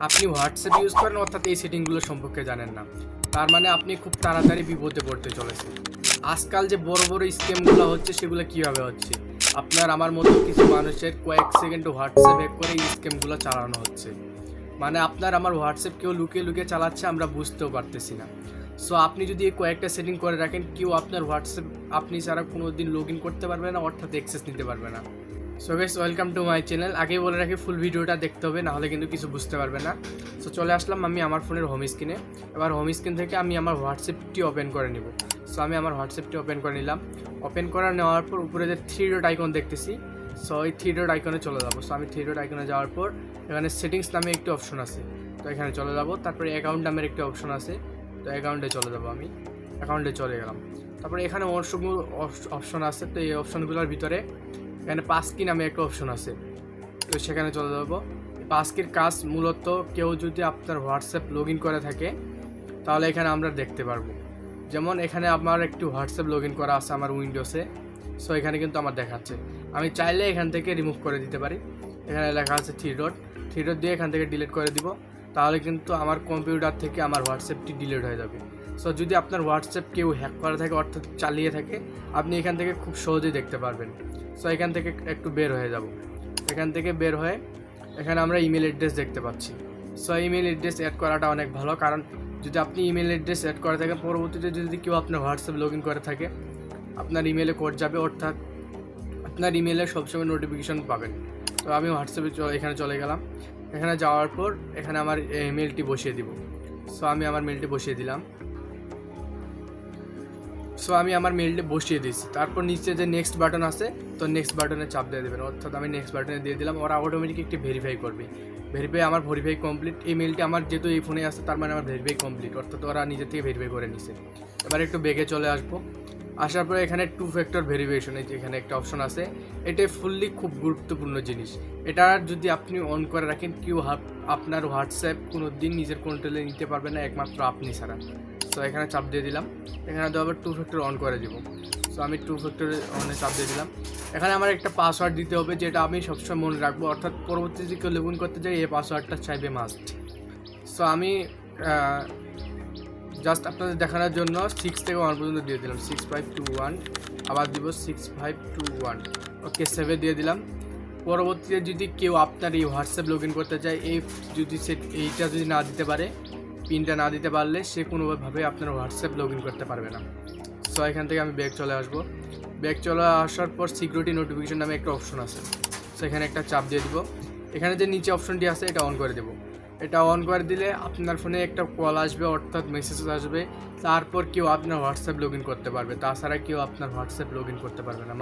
আপনি WhatsApp use করেন অর্থাৎ এই সেটিংগুলো সম্পর্কে জানেন না, তার মানে আপনি খুব তাড়াতাড়ি বিপদে পড়তে চলেছেন। আজকাল যে বড় বড় স্ক্যামগুলো হচ্ছে সেগুলো কীভাবে হচ্ছে, আপনার আমার মতো কিছু মানুষের কয়েক সেকেন্ডে হোয়াটসঅ্যাপ হ্যাক করে এই স্ক্যামগুলো চালানো হচ্ছে। মানে আপনার আমার হোয়াটসঅ্যাপ কেউ লুকিয়ে লুকিয়ে চালাচ্ছে, আমরা বুঝতেও পারতেছি না। সো আপনি যদি এই কয়েকটা সেটিং করে রাখেন, কেউ আপনার হোয়াটসঅ্যাপ আপনি ছাড়া কোনো দিন লগ ইন করতে পারবে না, অর্থাৎ অ্যাক্সেস নিতে পারবে না। So guys, welcome to my channel. আগেই বলে রাখি, ফুল ভিডিওটা দেখতে হবে, নাহলে কিন্তু কিছু বুঝতে পারবে না। সো চলে আসলাম আমি আমার ফোনের হোম স্ক্রিনে। এবার হোম স্ক্রিন থেকে আমি আমার হোয়াটসঅ্যাপটি ওপেন করে নিব। সো আমি আমার হোয়াটসঅ্যাপটি ওপেন করে নিলাম। ওপেন করে নেওয়ার পর উপরে যে থ্রি ডট আইকন দেখতেছি, সো এই থ্রি ডট আইকনে চলে যাবো। সো আমি থ্রি ডট আইকনে যাওয়ার পর এখানে সেটিংস নামে একটি অপশন আছে, তো এখানে চলে যাব। তারপরে অ্যাকাউন্ট নামের একটি অপশন আছে, তো অ্যাকাউন্টে চলে যাব। আমি অ্যাকাউন্টে চলে গেলাম। তারপরে এখানে অনেকগুলো অপশন আছে, তো এই অপশনগুলোর ভিতরে এখানে পাসকি নামে একটা অপশন আছে, তো সেখানে চলে যাবো। পাসকির কাজ মূলত কেউ যদি আপনার হোয়াটসঅ্যাপ লগ ইন করে থাকে তাহলে এখানে আমরা দেখতে পারবো। যেমন এখানে আমার একটু হোয়াটসঅ্যাপ লগ ইন করা আছে আমার উইন্ডোজে, সো এখানে কিন্তু আমার দেখাচ্ছে। আমি চাইলে এখান থেকে রিমুভ করে দিতে পারি। এখানে লেখা আছে থ্রি ডট দিয়ে এখান থেকে ডিলিট করে দিব, তাহলে কিন্তু আমার কম্পিউটার থেকে আমার হোয়াটসঅ্যাপটি ডিলিট হয়ে যাবে। সো যদি আপনার হোয়াটসঅ্যাপ কেউ হ্যাক করা থাকে অর্থাৎ চালিয়ে থাকে, আপনি এখান থেকে খুব সহজেই দেখতে পারবেন। সো এখান থেকে একটু বের হয়ে যাব। এখান থেকে বের হয়ে এখানে আমরা ইমেল অ্যাড্রেস দেখতে পাচ্ছি। সো ইমেল অ্যাড্রেস অ্যাড করাটা অনেক ভালো, কারণ যদি আপনি ইমেল অ্যাড্রেস অ্যাড করে থাকেন, পরবর্তীতে যদি কেউ আপনার হোয়াটসঅ্যাপ লগ ইন করে থাকে, আপনার ইমেলে কোড যাবে, অর্থাৎ আপনার ইমেলে সবসময় নোটিফিকেশন পাবেন। তো আমি হোয়াটসঅ্যাপে এখানে চলে গেলাম। এখানে যাওয়ার পর এখানে আমার মেলটি বসিয়ে দিব। সো আমি আমার মেলটি বসিয়ে দিলাম। সো আমি আমার মেলটি বসিয়ে দিয়েছি। তারপর নিচে যে নেক্সট বাটন আছে, তো নেক্সট বাটনে চাপ দিয়ে দেবেন, অর্থাৎ আমি নেক্সট বাটনে দিয়ে দিলাম। ওরা অটোমেটিক একটি ভেরিফাই করবে। আমার ভেরিফাই কমপ্লিট। এই মেলটি আমার যেহেতু এই ফোনে আসছে, তার মানে আমার ভেরিফাই কমপ্লিট, অর্থাৎ ওরা নিজে থেকে ভেরিফাই করে নিছে। এবার একটু বেগে চলে আসবো। আসার পরে এখানে টু ফ্যাক্টর ভেরিফিকেশন, এখানে একটা অপশন আছে। এটা ফুললি খুব গুরুত্বপূর্ণ জিনিস। এটা যদি আপনি অন করে রাখেন, কেউ আপনার হোয়াটসঅ্যাপ কোনো দিন নিজের কন্ট্রোলে নিতে পারবে না, একমাত্র আপনি ছাড়া। সো এখানে চাপ দিয়ে দিলাম। এখানে তো আবার টু ফ্যাক্টর অন করে দিব। সো আমি টু ফ্যাক্টর অনে চাপ দিয়ে দিলাম। এখানে আমার একটা পাসওয়ার্ড দিতে হবে, যেটা আমি সবসময় মনে রাখবো, অর্থাৎ পরবর্তী যে কেউ লগ ইন করতে যাই এই পাসওয়ার্ডটা চাইবে মাস্ট। সো আমি জাস্ট আপনাদের দেখানোর জন্য 6 থেকে 1 পর্যন্ত দিয়ে দিলাম। 6521, আবার দিব 6521। ওকে, সেভে দিয়ে দিলাম। পরবর্তীতে যদি কেউ আপনার এই হোয়াটসঅ্যাপ লগ ইন করতে চায়, এইটা যদি না দিতে পারে, পিনটা না দিতে পারলে, সে কোনোভাবে আপনার হোয়াটসঅ্যাপ লগ ইন করতে পারবে না। সো এখান থেকে আমি ব্যাক চলে আসবো। ব্যাক চলে আসার পর সিকিউরিটি নোটিফিকেশন নামে একটা অপশন আছে, সো এখানে একটা চাপ দিয়ে দিব। এখানে যে নিচে অপশনটি আছে এটা অন করে দেবো। এটা অন করে দিলে আপনার ফোনে একটা কল আসবে, অর্থাৎ মেসেজ আসবে। তারপর কেউ আপনার হোয়াটসঅ্যাপ লগ ইন করতে পারবে, তাছাড়া কেউ আপনার হোয়াটসঅ্যাপ লগ ইন করতে পারবে না।